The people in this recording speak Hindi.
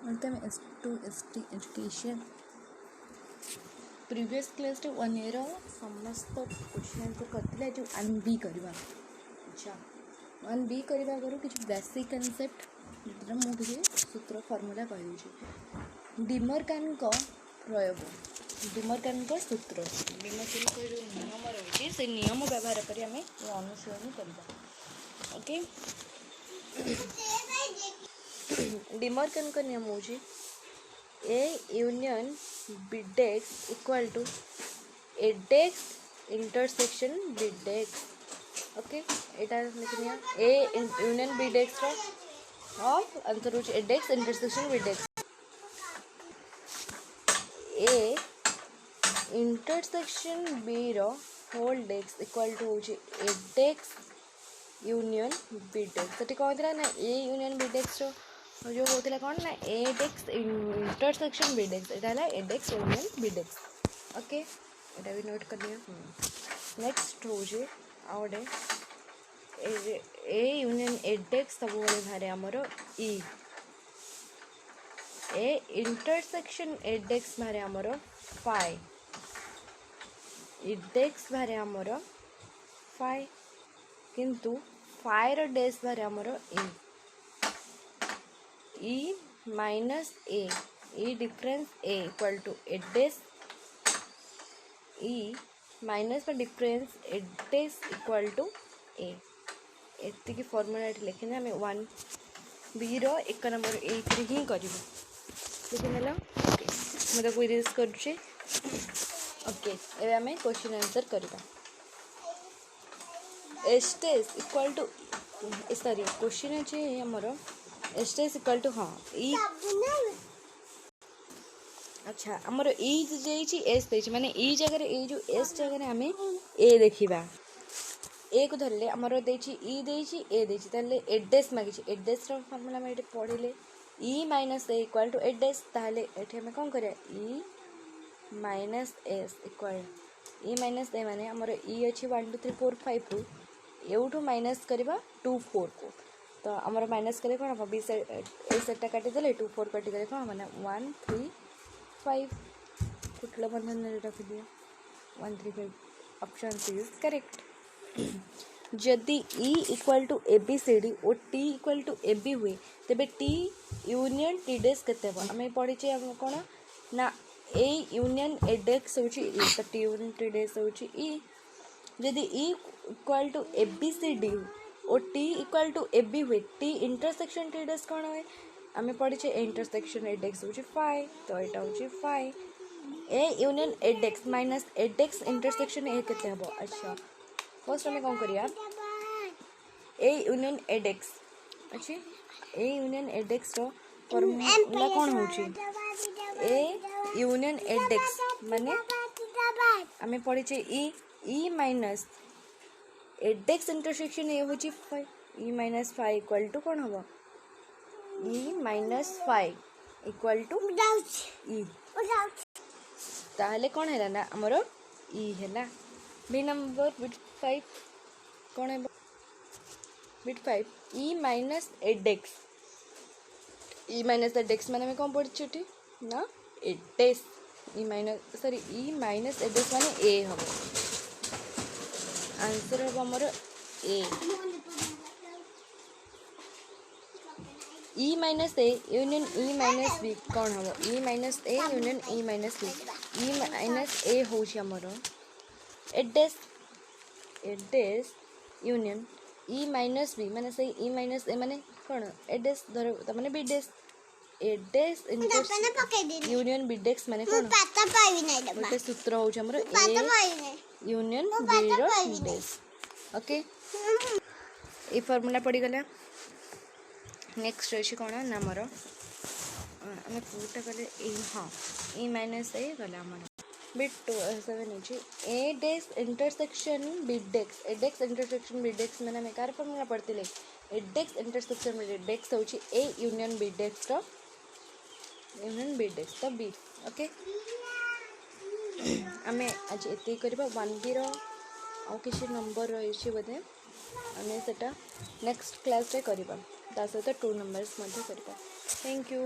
Welcome to ST education. Previous class 1 year समस्त क्वेश्चन आंसर करते जो 1B करवा। अच्छा 1B करवा आगर किसी बेसिक कनसेप्ट मुझे सूत्र फॉर्मूला कह डिमरकान प्रयोग डिमरकान सूत्र डिमरकान जो नियम रही से नियम व्यवहार कर अनुशीलन करवा। ओके डिमरकान का नियम हूँ A union B dash equal to A dash intersection B dash. Okay एटा लिखनिया A union B dash of answer हूँ A dash intersection B dash. A intersection B रो होल डेक्स इक्वल टू हूँ A desks union B dash. तो कौन थी ना ए यूनियन बी डेक्स जो होता कौन ना ए डेक्स इंटरसेक्शन बी डेक्स एटा है ए डेक्स यूनियन बी डेक्स। ओके एटा भी नोट कर लिया। नेक्स्ट हूँ आउटे ए यूनियन ए डेक्स सब बाहर आमर ई ए इंटरसेक्शन ए डेक्स बाहर आमर फाइ ई डेक्स बाहर आमर फाइ किंतु फाइर डेस बाहर आमर E minus A difference A equal to A dash E minus का difference A dash equal to A एति फॉर्मूला लिखने आम 1B रो 1 नंबर ए ही कर लिखिनेल। मुझे इरेज करुचे। ओके एबे आम क्वेश्चन आंसर करवा। एस्टेस इक्वल टू सॉरी क्वेश्चन अच्छे आमर एस्टेस इक्वल टू हाँ ई अच्छा आमर ई जाइए एस देछि माने ई जगह ए जो एस जगह आम ए देखा ए को धरले आमर देछि ई देछि ए देछि ताले एडेस मागिछि एडेस रो फॉर्मूला हम पढ़िले ई माइनस ए इक्वल टू एडेस ताले एठी हम कोन करिया E minus S equal E minus A माने आमर ई अछि 1 2 3 4 5 रु एउठू माइनस करबा 2 4 को तो आमर माइनस करे कौन हम बी सेटा काटिदेले 2 4 काटिदेले कौन मैंने 1 3 5 कुटल बंधन रख दिए 1 3 5 ऑप्शन सी इज करेक्ट। जदि E equal to A B C D और T equal to A B हुए तेबे T यूनियन टी डेस केते हम आम पढ़ीचे कौन ना ए यूनियन ए डेक्स होची E तो T यूनियन टी डेस होची E। जदि E equal to A B C D और T equal to A B हुए T इंटरसेक्शन टी डेस कौन हुए आम पढ़ीचे ए इंटरसेक्शन ए डेक्स होची फाइ तो यहाँ हूँ phi A union A dash minus A dash intersection A केते हबो। अच्छा फर्स्ट आम कौन करिया ए यूनियन ए डेक्स अच्छे ए union A desks row formula कौन होची ए यूनियन ए डेक्स माने आम पढ़ीचे ई minus A dash intersection A होची phi E minus phi equal to कौन हम E minus phi equal to E ताहले कौन है ना आमर ई है बी नंबर बिट 5 कौन है bit 5 E minus A dash E minus A dash माने कौन पढ़ी ना A dash E minus sorry E minus A dash माने ए हम आंसर हम आमर A E minus A union E minus B कौन हम E minus A union E minus B E minus A हूँ आमर A dash union E minus B माने से ई माइनस ए माने कौन एडेस धर तमाने B dash A dash union B dash माने कौन गोटे सूत्र हूँ आमर ए यूनियन बी रो डेस। ओके ये फॉर्मूला पड़ी गला। नेक्स्ट अच्छे कौन ना आमर आम पूरा कले हाँ ई माइनस ए गला आमर बिट 7 अच्छे ए डेक्स इंटरसेक्शन बी डेक्स ए डेक्स इंटरसेक्शन बी डेक्स मैंने आम कार फॉर्मूला पढ़ते ए डेक्स इंटरसेक्शन बी डेक्स हूँ ए यूनियन बी डेक्स रो यूनियन बी डेक्स तो बी। ओके आम आज ये करवा 1B रो आउ किसी नंबर रही बोधे आम से नेक्स्ट क्लास रे करवा ता सहित 2 नंबर्स करवा। Thank you.